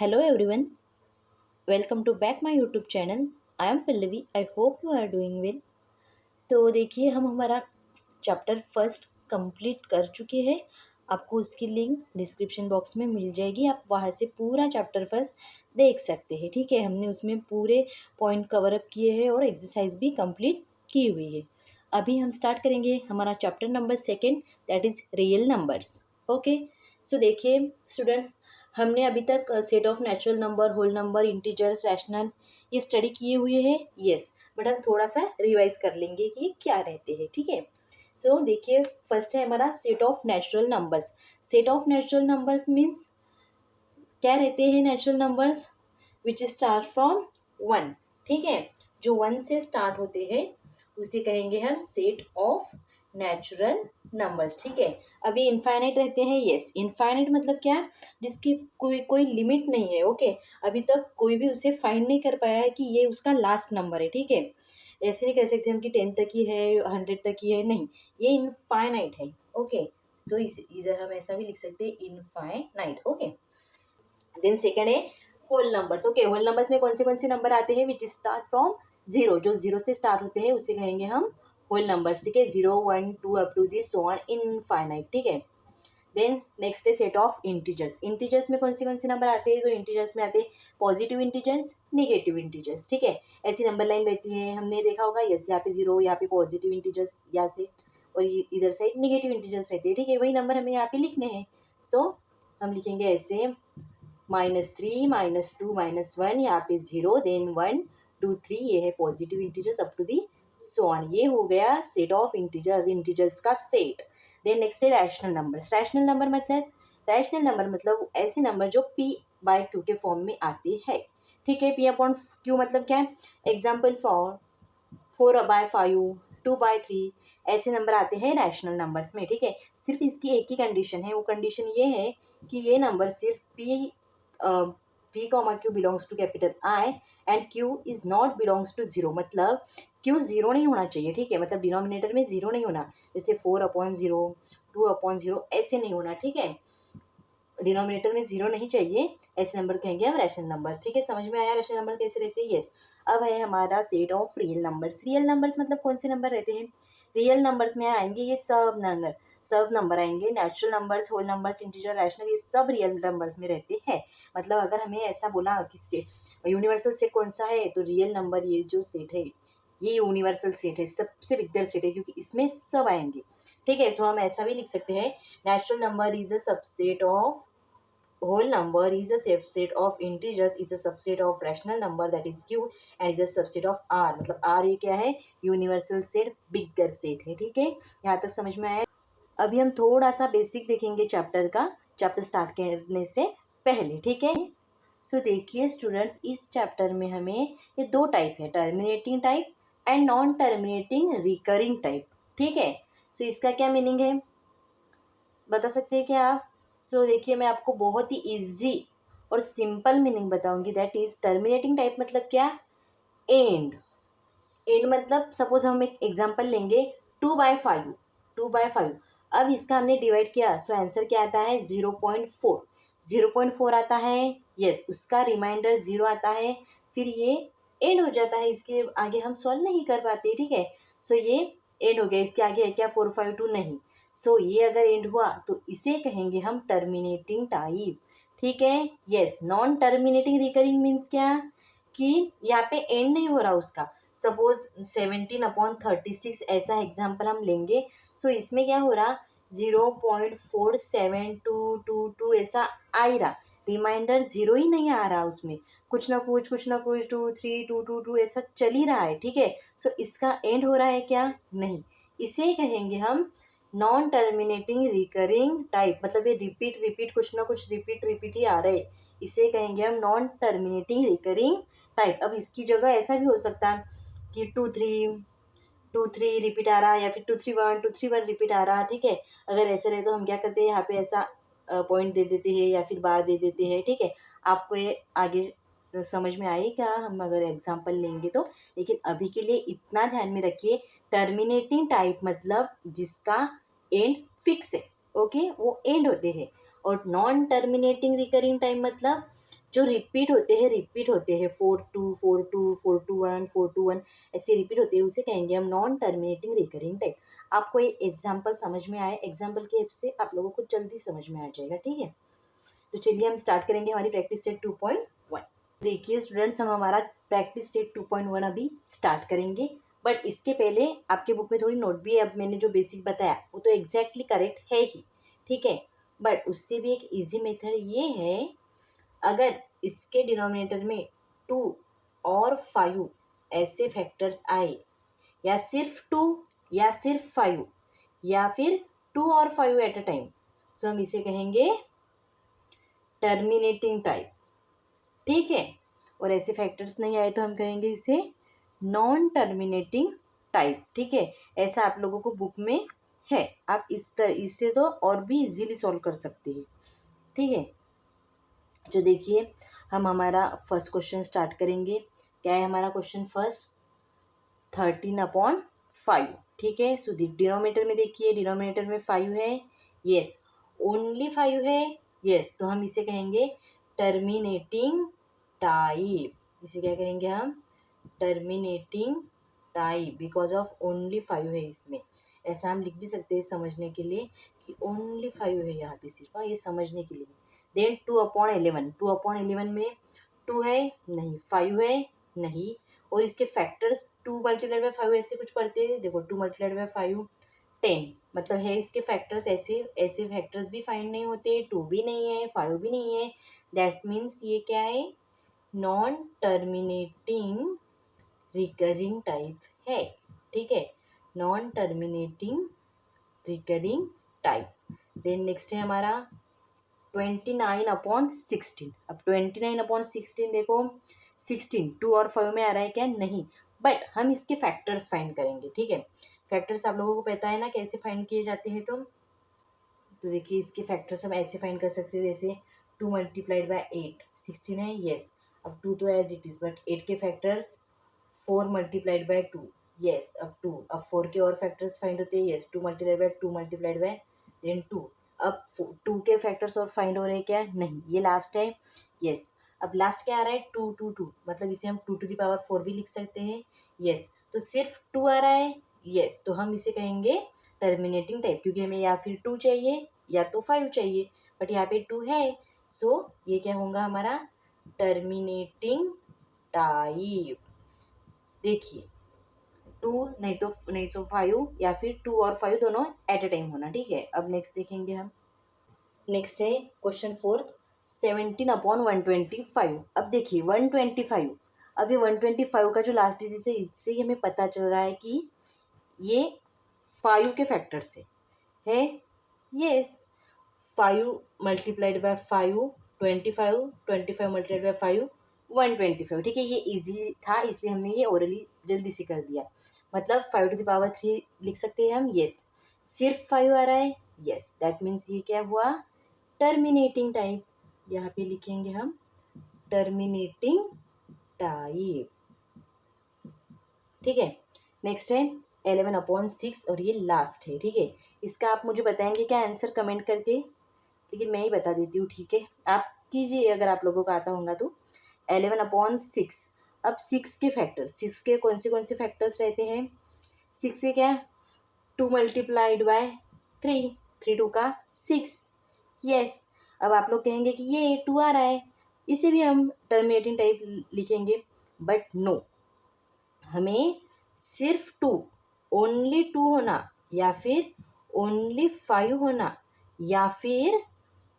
Hello everyone, welcome to back my YouTube channel. I am Pallavi. I hope you are doing well. तो देखिए हम हमारा chapter first complete कर चुके हैं। आपको उसकी लिंक डिस्क्रिप्शन बॉक्स में मिल जाएगी, आप वहाँ से पूरा चैप्टर फर्स्ट देख सकते हैं। ठीक है, हमने उसमें पूरे पॉइंट कवर अप किए हैं और एक्सरसाइज भी कंप्लीट की हुई है। अभी हम स्टार्ट करेंगे हमारा chapter number second, that is real numbers. Okay, so देखिए स्टूडेंट्स, हमने अभी तक set of natural number, whole number, integers, rational ये स्टडी किए हुए हैं। यस, बट हम थोड़ा सा रिवाइज कर लेंगे कि ये क्या रहते हैं। ठीक है, सो देखिए फर्स्ट है हमारा set of natural numbers. Set of natural numbers means क्या रहते हैं natural numbers which start from one. ठीक है, जो वन से स्टार्ट होते हैं उसे कहेंगे हम सेट ऑफ नेचुरल नंबर्स। ठीक है, अभी इनफाइनाइट रहते हैं। यस, इनफाइनाइट मतलब क्या, जिसकी कोई कोई लिमिट नहीं है। ओके, अभी तक कोई भी उसे फाइंड नहीं कर पाया है कि ये उसका लास्ट नंबर है। ठीक है, ऐसे नहीं कह सकते हम कि 10 तक ही है, 100 तक ही है, नहीं, ये इनफाइनाइट है। ओके, सो इधर हम ऐसा भी लिख सकते हैं इनफाइनाइट। ओके, देन सेकंड है whole numbers. Okay, whole numbers में कौन से नंबर आते हैं विच स्टार्ट फ्रॉम जीरो, जो जीरो से स्टार्ट होते हैं उसे कहेंगे हम होल नंबर्स। ठीक है, 0 1 2 up to this so on infinite. ठीक है, देन नेक्स्ट है सेट ऑफ इंटीजर्स। इंटीजर्स में कौन से नंबर आते हैं, जो इंटीजर्स में आते हैं पॉजिटिव इंटीजर्स, नेगेटिव इंटीजर्स। ठीक है, ऐसी नंबर लाइन रहती है, हमने देखा होगा। यस, यहाँ पे जीरो, यहाँ पे पॉजिटिव इंटीजर्स यहाँ से, और इधर साइड नेगेटिव इंटीजर्स रहते हैं। ठीक है, वही नंबर हमें यहाँ पे लिखने हैं। सो हम लिखेंगे ऐसे -3 -2 -1, यहाँ पे 0, देन 1 2 3, ये है positive integers up to the so on. ये हो गया सेट ऑफ इंटीजर्स, इंटीजर्स का सेट। देन नेक्स्ट है रैशनल नंबर्स। रैशनल नंबर मतलब ऐसे नंबर जो p बाय q के फॉर्म में आते हैं। ठीक है, p अपॉन q मतलब क्या है, एग्जाम्पल फॉर 4/5 2/3, ऐसे नंबर आते हैं रैशनल नंबर्स में। ठीक है, सिर्फ इसकी एक ही कंडीशन है, वो कंडीशन ये है कि ये नंबर सिर्फ p comma q belongs to capital I and q is not belongs to zero, मतलब q जीरो नहीं होना चाहिए। ठीक है, मतलब डिनोमिनेटर में जीरो नहीं होना, जैसे 4/0 2/0 ऐसे नहीं होना। ठीक है, डिनोमिनेटर में जीरो नहीं चाहिए, ऐसे नंबर कहेंगे हम रैशनल नंबर। ठीक है, समझ में आया रैशनल नंबर कैसे रहते हैं। यस, अब है हमारा set of real numbers. Real numbers मतलब कौन से नंबर रहते हैं, रियल नंबर्स में आएंगे ये सब नंबर आएंगे, natural numbers, whole numbers, integer, rational, ये सब रियल नंबर्स में रहते हैं। मतलब अगर हमें ऐसा बोला कि यूनिवर्सल सेट कौन सा है, तो रियल नंबर ये जो सेट है ये यूनिवर्सल सेट है, सबसे बिगेस्ट सेट है, क्योंकि इसमें सब आएंगे। ठीक है, सो हम ऐसा भी लिख सकते हैं natural number is a subset of whole number, is a subset of integers, is a subset of rational number that is q and is a subset of r। मतलब r ये क्या है, यूनिवर्सल सेट, बिगर set है। ठीक है, यहाँ तक समझ में आया। अभी हम थोड़ा सा बेसिक देखेंगे चैप्टर का, चैप्टर स्टार्ट करने से पहले। ठीक है, सो देखिए स्टूडेंट्स, इस चैप्टर में हमें ये दो टाइप है, terminating type and non terminating recurring type. ठीक है, सो इसका क्या मीनिंग है बता सकते हैं क्या आप। सो देखिए मैं आपको बहुत ही इजी और सिंपल मीनिंग बताऊंगी, दैट इज टर्मिनेटिंग टाइप मतलब क्या, एंड। एंड मतलब सपोज हम एक एग्जांपल लेंगे 2/5, 2/5। अब इसका हमने डिवाइड किया, सो आंसर क्या आता है 0.4, 0.4 आता है। यस, उसका रिमाइंडर 0 आता है, फिर ये एंड हो जाता है, इसके आगे हम सॉल्व नहीं कर पाते। ठीक है, सो ये एंड हो गया, इसके आगे है क्या 4/5 2 नहीं। सो ये अगर एंड हुआ तो इसे कहेंगे हम टर्मिनेटिंग टाइप। ठीक है, yes, non terminating recurring means क्या, कि यहाँ पे एंड नहीं हो रहा उसका। सपोज 17/36 ऐसा एग्जाम्पल हम लेंगे, सो इसमें क्या हो रहा 0.47222 ऐसा आ ही रहा, रिमाइंडर जीरो ही नहीं आ रहा, उसमें कुछ ना कुछ 2 3 2 2 2 ऐसा चल ही रहा है। ठीक है, सो इसका एंड हो रहा है क्या, नहीं, इसे कहेंगे हम नॉन टर्मिनेटिंग रिकरिंग टाइप, मतलब ये रिपीट रिपीट कुछ ना कुछ रिपीट रिपीट ही आ रहे, इसे कहेंगे हम नॉन टर्मिनेटिंग रिकरिंग टाइप। अब इसकी जगह ऐसा भी हो सकता है कि 2 3 रिपीट आ रहा, या फिर 2 3 1 रिपीट आ रहा। ठीक है, अगर ऐसे रहे तो हम क्या करते हैं, यहाँ पे ऐसा पॉइंट दे देते हैं या फिर बार दे देते हैं। ठीक है, आपको ये आगे समझ में आएगा हम अगर एग्जाम्पल लेंगे तो, लेकिन अभी के लिए इतना ध्यान में रखिए, टर्मिनेटिंग टाइप मतलब जिसका एंड फिक्स है। ओके, वो एंड होते हैं। और नॉन टर्मिनेटिंग रिकरिंग टाइम मतलब जो रिपीट होते हैं 4 2 4 2 4 2 1 4 2 1 ऐसे रिपीट होते हैं, उसे कहेंगे हम नॉन टर्मिनेटिंग रिकरिंग टाइप। आपको ये एग्जाम्पल समझ में आए, एग्जाम्पल की हेल्प से आप लोगों को जल्दी समझ में आ जाएगा, ठीक है। तो चलिए हम स्टार्ट करेंगे हमारी प्रैक्टिस सेट 2.1। देखिए स्टूडेंट्स, हम हमारा प्रैक्टिस सेट 2.1 अभी स्टार्ट करेंगे, बट इसके पहले आपके बुक में थोड़ी नोट भी है। अब मैंने जो बेसिक बताया वो तो एग्जैक्टली करेक्ट है ही, ठीक है, बट उससे भी एक इजी मेथड ये है, अगर इसके डिनोमिनेटर में 2 और 5 ऐसे फैक्टर्स आए, या सिर्फ 2 या सिर्फ 5 या फिर 2 और 5 एट अ टाइम, तो हम इसे कहेंगे टर्मिनेटिंग टाइप, ठीक है। और ऐसे फैक्टर्स नहीं आए तो हम कहेंगे इसे नॉन टर्मिनेटिंग टाइप, ठीक है। ऐसा आप लोगों को बुक में है, आप इस तरह इससे तो और भी इजीली सॉल्व कर सकते हैं, ठीक है। जो देखिए हम हमारा फर्स्ट क्वेश्चन स्टार्ट करेंगे। क्या है हमारा क्वेश्चन फर्स्ट? 13/5, ठीक है। सो डिनोमिनेटर में देखिए, डिनोमिनेटर में 5 है, यस। ओनली 5 है, यस, तो हम इसे कहेंगे टर्मिनेटिंग टाइप। इसे क्या कहेंगे हम? Terminating type, because of only 5 है इसमें। ऐसा हम लिख भी सकते हैं समझने के लिए कि ओनली 5 है यहाँ पे, सिर्फ ये समझने के लिए। देन 2/11, 2/11 में 2 है नहीं, 5 है नहीं, और इसके फैक्टर्स 2 मल्टीप्लाइड बाई 5 ऐसे कुछ पढ़ते हैं, देखो 2 मल्टीप्लाइड बाई 5 10, मतलब है इसके फैक्टर्स ऐसे ऐसे फैक्टर्स भी फाइंड नहीं होते, 2 भी नहीं है 5 भी नहीं है, दैट मीन्स ये क्या है? नॉन टर्मिनेटिंग रिकरिंग टाइप है, ठीक है, non terminating recurring type. Then next है हमारा 29/16। अब 29/16 देखो, 16 2 और 5 में आ रहा है क्या? नहीं, बट हम इसके फैक्टर्स फाइंड करेंगे, ठीक है। फैक्टर्स आप लोगों को पता है ना कैसे फाइंड किए जाते हैं, तो देखिए इसके फैक्टर्स हम ऐसे फाइंड कर सकते हैं, जैसे 2 मल्टीप्लाइड बाई 8 16 है, यस। अब 2 तो एज इट इज़, बट 8 के फैक्टर्स 4 मल्टीप्लाइड बाई 2, यस। अब 2, अब 4 के और फैक्टर्स फाइंड होते हैं, yes. 2 multiplied by 2 multiplied by then 2। अब 2 के फैक्टर्स और फाइंड हो रहे हैं क्या? नहीं, ये लास्ट है, यस। अब लास्ट क्या आ रहा है? 2 2 2, मतलब इसे हम 2 to the power 4 भी लिख सकते हैं, यस। तो सिर्फ 2 आ रहा है, यस, तो हम इसे कहेंगे टर्मिनेटिंग टाइप, क्योंकि हमें या फिर 2 चाहिए या तो 5 चाहिए, बट यहाँ पे 2 है, सो ये क्या होगा हमारा? Terminating type. देखिए 2 नहीं तो 5, या फिर 2 और 5 दोनों एट अ टाइम होना, ठीक है। अब नेक्स्ट देखेंगे हम। नेक्स्ट है क्वेश्चन फोर्थ, 17/125। अब देखिए 125, अब ये 125 का जो लास्ट डिजिट है, इससे ही हमें पता चल रहा है कि ये 5 के फैक्टर से है, yes. 5 multiplied by 5 25, 25 multiplied by 5 125, ठीक है। ये इजी था इसलिए हमने ये ओरली जल्दी से कर दिया। मतलब 5 to the power 3 लिख सकते हैं हम, यस। सिर्फ 5 आ रहा है, यस, दैट मीन्स ये क्या हुआ? Terminating type. यहाँ पे लिखेंगे हम टर्मिनेटिंग टाइप, ठीक है। नेक्स्ट है 11/6, और ये लास्ट है, ठीक है। इसका आप मुझे बताएंगे क्या आंसर कमेंट करके, लेकिन मैं ही बता देती हूँ, ठीक है। आप कीजिए अगर आप लोगों का आता होगा तो। 11/6, अब 6 के फैक्टर, 6 के कौन से फैक्टर्स रहते हैं? 6 के क्या? 2 मल्टीप्लाइड बाय 3, 3 2 का 6, यस। अब आप लोग कहेंगे कि ये 2 आ रहा है, इसे भी हम टर्मिनेटिंग टाइप लिखेंगे, बट नो, हमें सिर्फ 2, ओनली 2 होना, या फिर ओनली 5 होना, या फिर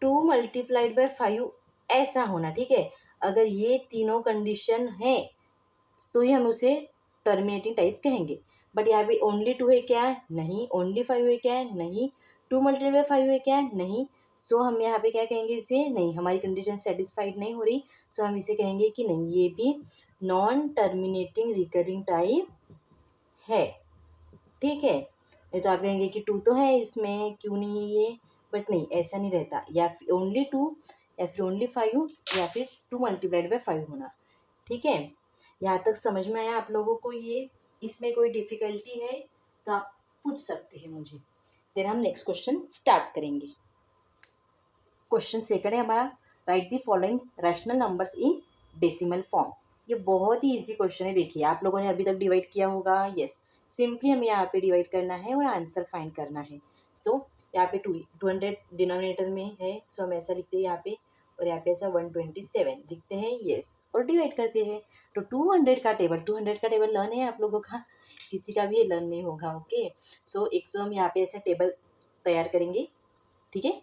2 मल्टीप्लाइड बाय 5 ऐसा होना, ठीक है। अगर ये तीनों कंडीशन है तो ही हम उसे टर्मिनेटिंग टाइप कहेंगे। बट यहाँ पे ओनली 2 है क्या? नहीं। ओनली 5 है क्या? नहीं। 2 मल्टीप्लाइड बाय 5 है क्या? नहीं। सो हम यहाँ पे क्या कहेंगे इसे? नहीं, हमारी कंडीशन सेटिस्फाइड नहीं हो रही, सो हम इसे कहेंगे कि नहीं, ये भी नॉन टर्मिनेटिंग रिकरिंग टाइप है, ठीक है। नहीं तो आप कहेंगे कि 2 तो है इसमें, क्यों नहीं है ये? बट नहीं, ऐसा नहीं रहता, या फिर ओनली 2 या फिर ओनली 5 या फिर 2 मल्टीप्लाइड बाय 5 होना, ठीक है। यहाँ तक समझ में आया आप लोगों को ये? इसमें कोई डिफ़िकल्टी है तो आप पूछ सकते हैं मुझे। फिर हम नेक्स्ट क्वेश्चन स्टार्ट करेंगे। क्वेश्चन सेकंड है हमारा right the following rational numbers in decimal form. ये बहुत ही इजी क्वेश्चन है। देखिए आप लोगों ने अभी तक डिवाइड किया होगा। यस, सिंपली हमें यहाँ पे डिवाइड करना है और आंसर फाइंड करना है। सो यहाँ पे 200 डिनोमिनेटर में है, सो हम ऐसा लिखते हैं यहाँ पे, और यहाँ पे ऐसा 127 लिखते हैं। यस, और डिवाइड करते हैं। तो 200 का टेबल लर्न है आप लोगों का, किसी का भी ये लर्न नहीं होगा। ओके, सो एक सौ हम यहाँ पे ऐसा टेबल तैयार करेंगे। ठीक है,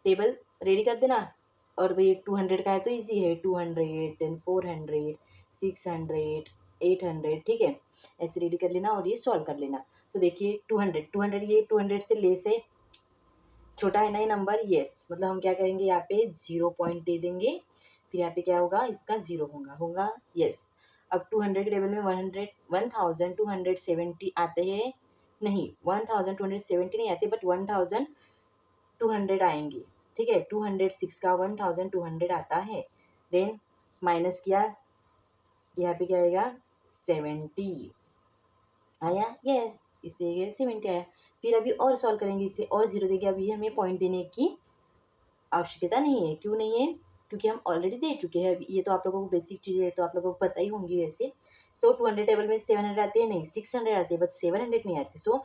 टेबल रेडी कर देना। और भाई 200 का है तो इजी है, 200, देन 400, 600, 800। ठीक है, ऐसे रेडी कर लेना और ये सॉल्व कर लेना। तो देखिए 200 ये 200 से लेस है, छोटा है ना ये नंबर। यस, मतलब हम क्या करेंगे, यहाँ पे 0 पॉइंट दे देंगे। फिर यहाँ पे क्या होगा, इसका 0 होगा। यस, अब 200 के टेबल में 1270 आते हैं, नहीं 1270 नहीं आते, बट 1200 आएंगे। ठीक है, 206 का 1200 आता है। देन माइनस किया, यहाँ पे क्या आएगा, 70 आया। यस, इससे ये 70 आया। फिर अभी और सॉल्व करेंगे, इससे और 0 देंगे। अभी हमें पॉइंट देने की आवश्यकता नहीं है। क्यों नहीं है, क्योंकि हम ऑलरेडी दे चुके हैं। अभी ये तो आप लोगों को बेसिक चीज़ें तो आप लोगों को पता ही होंगी वैसे। सो 200 टेबल में 700 आते हैं, नहीं 600 आते हैं, बट 700 नहीं आते। सो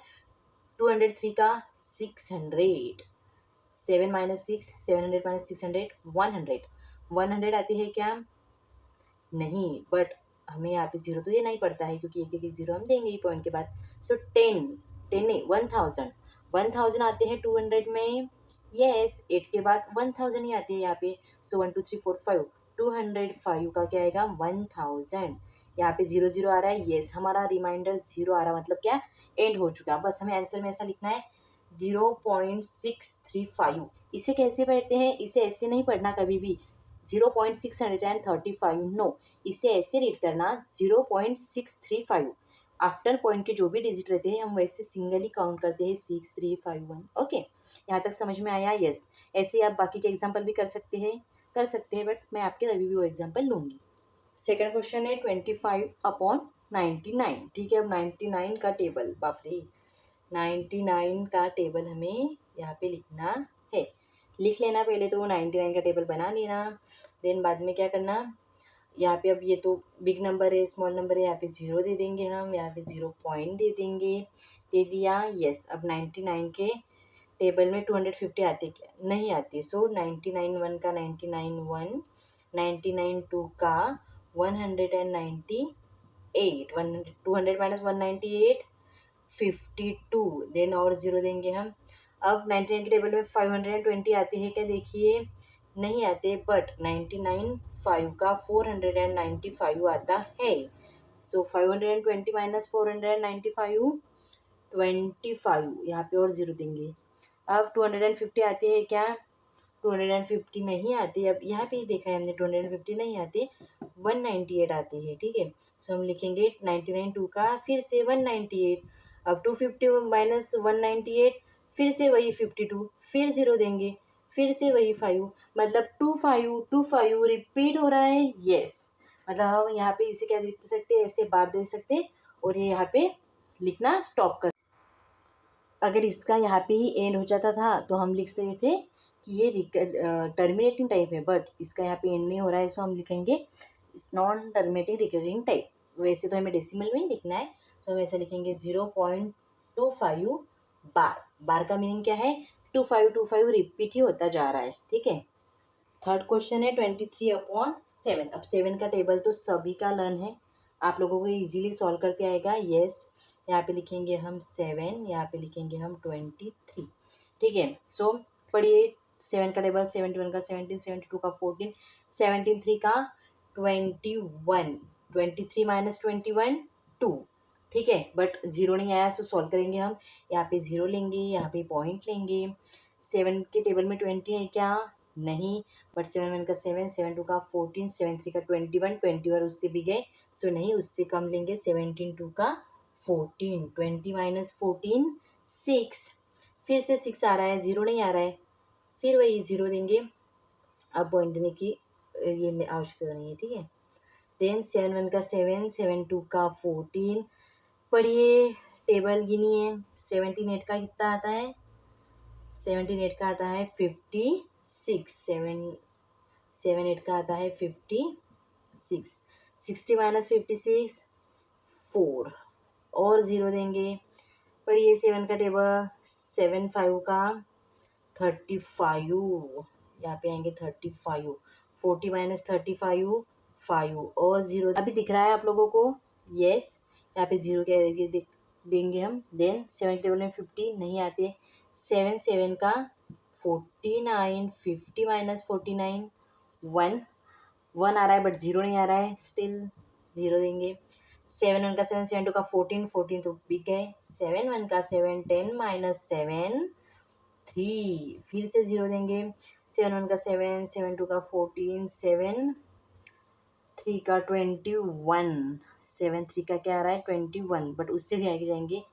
203 का 600, 7 माइनस 6, 700 माइनस 600, 100 आती है क्या, नहीं, बट हमें यहाँ पे 0 तो देना ही पड़ता है, क्योंकि एक एक 0 हम देंगे ही पॉइंट के बाद। सो 10 नहीं 1000 आते हैं 200 में। यस, 8 के बाद 1000 ही आती है यहाँ पे। सो 1 2 3 4 5, 205 का क्या आएगा, 1000। यहाँ पे 0 आ रहा है। यस, हमारा रिमाइंडर 0 आ रहा है, मतलब क्या, एंड हो चुका। बस हमें आंसर में ऐसा लिखना है 0.635। इसे कैसे पढ़ते हैं, इसे ऐसे नहीं पढ़ना कभी भी 0.635, नो, इसे ऐसे रीड करना 0.635। आफ्टर पॉइंट के जो भी डिजिट रहते हैं हम वैसे सिंगली काउंट करते हैं, 6351। ओके, यहाँ तक समझ में आया। यस, ऐसे आप बाकी के एग्जाम्पल भी कर सकते हैं, बट मैं आपके अभी भी वो एग्जाम्पल लूँगी। सेकंड क्वेश्चन है 25/99। ठीक है, अब 99 का टेबल, बाप रे, 99 का टेबल हमें यहाँ पे लिखना है। लिख लेना पहले तो 99 का टेबल बना लेना। देन बाद में क्या करना, यहाँ पे अब ये तो बिग नंबर है, स्मॉल नंबर है, यहाँ पे 0 दे देंगे हम, यहाँ पे 0 पॉइंट दे देंगे। दे दिया। यस, अब 99 के टेबल में 250 आते क्या, नहीं आती। सो 99 1 का 99 1, 99 2 का 198, 200 माइनस 198, 52। देन और 0 देंगे हम। अब 99 के टेबल में 520 आती है क्या, देखिए नहीं आते, बट 99 5 का 495 आता है। सो 520 माइनस 495, 25, यहाँ पे और 0 देंगे। अब 250 आती है क्या, 250 नहीं आती। अब यहाँ पे ही देखा है हमने, 250 नहीं आती, 198 आती है। ठीक है, सो हम लिखेंगे 99 2 का फिर से 198। अब 250 माइनस 198, फिर से वही 52, फिर 0 देंगे, फिर से वही 5, मतलब 25 रिपीट हो रहा है। यस, मतलब हम यहाँ पे इसे क्या लिख सकते हैं, ऐसे बार दे सकते हैं, और ये यहाँ पे लिखना स्टॉप कर। अगर इसका यहाँ पे ही एंड हो जाता था तो हम लिख सकते थे कि ये टर्मिनेटिंग टाइप है, बट इसका यहाँ पे एंड नहीं हो रहा है, सो हम लिखेंगे it's non terminating recurring type. वैसे तो हमें डेसिमल में ही लिखना है, सो हम ऐसा लिखेंगे 0.25 बार। बार का मीनिंग क्या है, 2525 रिपीट ही होता जा रहा है। ठीक है, थर्ड क्वेश्चन है 23/7। अब 7 का टेबल तो सभी का लर्न है, आप लोगों को इजीली सॉल्व करते आएगा। यस, यहाँ पे लिखेंगे हम 7, यहाँ पे लिखेंगे हम 23। ठीक है, सो पढ़िए 7 का टेबल, 71 का 17, 72 का 14, 73 का 21, 23 माइनस 21 2। ठीक है, बट 0 नहीं आया, सो सॉल्व करेंगे हम। यहाँ पे 0 लेंगे, यहाँ पे पॉइंट लेंगे। 7 के टेबल में 20 है क्या, नहीं, बट 7 1 का 7, 7 2 का 14, 7 3 का 21 उससे भी गए, सो नहीं, उससे कम लेंगे। 17 2 का 14, 20 माइनस 14 6, फिर से 6 आ रहा है, 0 नहीं आ रहा है, फिर वही 0 देंगे। अब पॉइंट देने की ये आवश्यकता नहीं है। ठीक है, देन 7 1 का 7, 7 2 का 14, पढ़िए टेबल गिनिए। 78 का कितना आता है, 78 का आता है 56, 7 8 का आता है 56, 60 माइनस 56 4 और 0 देंगे। पढ़िए 7 का टेबल, 7 5 का 35, यहाँ पे आएंगे 35, 40 माइनस 35 5 और 0 अभी दिख रहा है आप लोगों को? यस, यहाँ पे 0 क्या देंगे हम। देन 7 के टेबल में 50 नहीं आते, 7 7 का 49, 50 माइनस 49 1 1 आ रहा है बट 0 नहीं आ रहा है, स्टिल 0 देंगे। 7 1 का 7 7 2 का 14 14 तो बिक गए। 7 1 का 7 10 माइनस 7 3 फिर से 0 देंगे। 7 1 का 7 7 2 का 14 7 3 का 21, 7 3 का क्या आ रहा है 21 बट उससे भी आगे जाएंगे।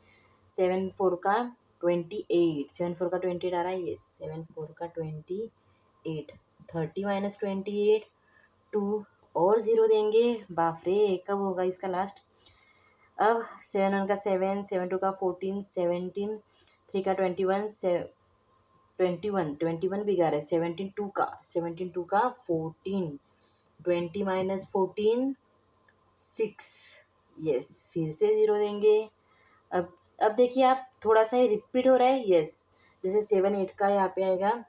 7 4 का 28, 7 4 का 28 आ रहा है, यस 7 4 का 28, 30 माइनस 28 2 और 0 देंगे। बाप रे कब होगा इसका लास्ट? अब 7 1 का 7 7 2 का 14 17 3 का 21 21 भी गा रहा है। 17 2 का 14 20 माइनस 14 6, यस फिर से 0 देंगे। अब देखिए आप, थोड़ा सा ही रिपीट हो रहा है। यस, जैसे 7 8 का यहाँ पे आएगा,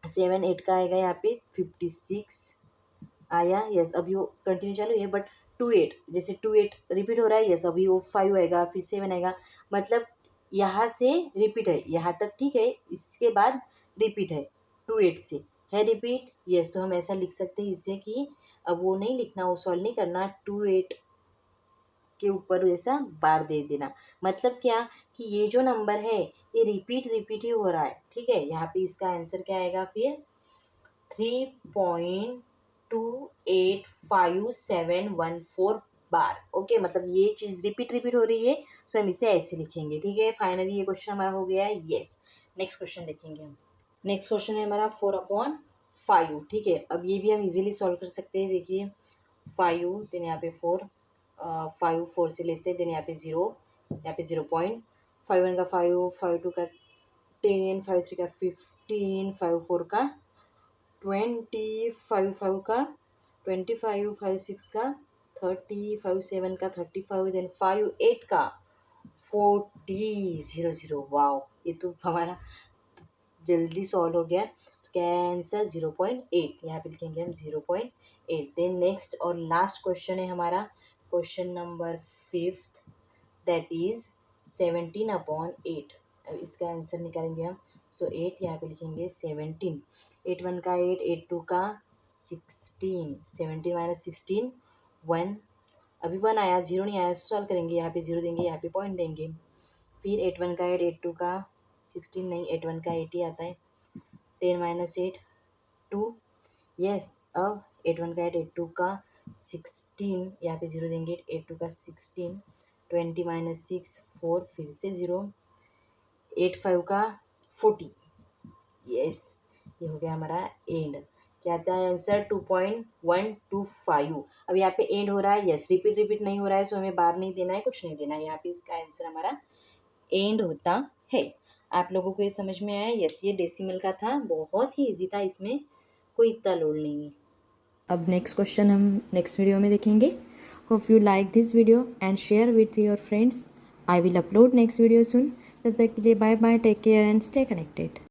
7 8 का आएगा यहाँ पे 56 आया। यस, अभी वो कंटिन्यू चालू है बट 2 8, जैसे 2 8 रिपीट हो रहा है। यस, अभी वो 5 आएगा, फिर 7 आएगा, मतलब यहाँ से रिपीट है, यहाँ तक ठीक है, इसके बाद रिपीट है 2 8 से है रिपीट। यस, तो हम ऐसा लिख सकते हैं इससे कि अब वो नहीं लिखना, वो सॉल्व नहीं करना, 2 8 के ऊपर ऐसा बार दे देना। मतलब क्या कि ये जो नंबर है ये रिपीट ही हो रहा है, ठीक है। यहाँ पे इसका आंसर क्या आएगा फिर 3.28514 बार। ओके, मतलब ये चीज़ रिपीट हो रही है, सो हम इसे ऐसे लिखेंगे, ठीक है। फाइनली ये क्वेश्चन हमारा हो गया है। यस, नेक्स्ट क्वेश्चन देखेंगे हम। नेक्स्ट क्वेश्चन है हमारा 4/5, ठीक है। अब ये भी हम इजीली सॉल्व कर सकते हैं। देखिए 5 देन यहाँ पे 4, 5 4 से ले से, देन यहाँ पे 0, यहाँ पे 0.5 1 का 5 5 2 का 10 5 3 का 15 5 4 का 20 5 5 का 25 5 6 का 30 5 7 का 35, देन 5 8 का 40 0 0। वाओ, ये तो हमारा जल्दी सॉल्व हो गया। तो क्या है आंसर 0.8, यहाँ पे लिखेंगे हम 0.8। देन नेक्स्ट और लास्ट क्वेश्चन है हमारा क्वेश्चन नंबर 5, दैट इज 17/8। अब इसका आंसर निकालेंगे हम। सो 8 यहाँ पे लिखेंगे 17, 8 1 का 8 8 2 का 16, 17 माइनस 16 1, अभी 1 आया, 0 नहीं आया, सॉल्व करेंगे। यहाँ पे 0 देंगे, यहाँ पे पॉइंट देंगे। फिर 8 1 का 8 8 2 का 16 नहीं, 8 1 का 8 ही आता है। 10 माइनस 8 2, यस। अब 8 1 का 8 8 2 का 16, यहाँ पे 0 देंगे, 8 2 का 16, 20 माइनस 6 4, फिर से 0, 8 5 का 40, यस। ये हो गया हमारा एंड। क्या आता है आंसर 2.125। अब यहाँ पे एंड हो रहा है, यस रिपीट नहीं हो रहा है, सो हमें बार नहीं देना है, कुछ नहीं देना है। यहाँ पे इसका आंसर हमारा एंड होता है। आप लोगों को ये समझ में आया? यस, ये डेसिमल का था, बहुत ही इजी था, इसमें कोई इतना लोड नहीं है। अब नेक्स्ट क्वेश्चन हम नेक्स्ट वीडियो में देखेंगे। Hope you like this video and share with your friends. I will upload next video soon. तब तक के लिए bye bye, take care and stay connected.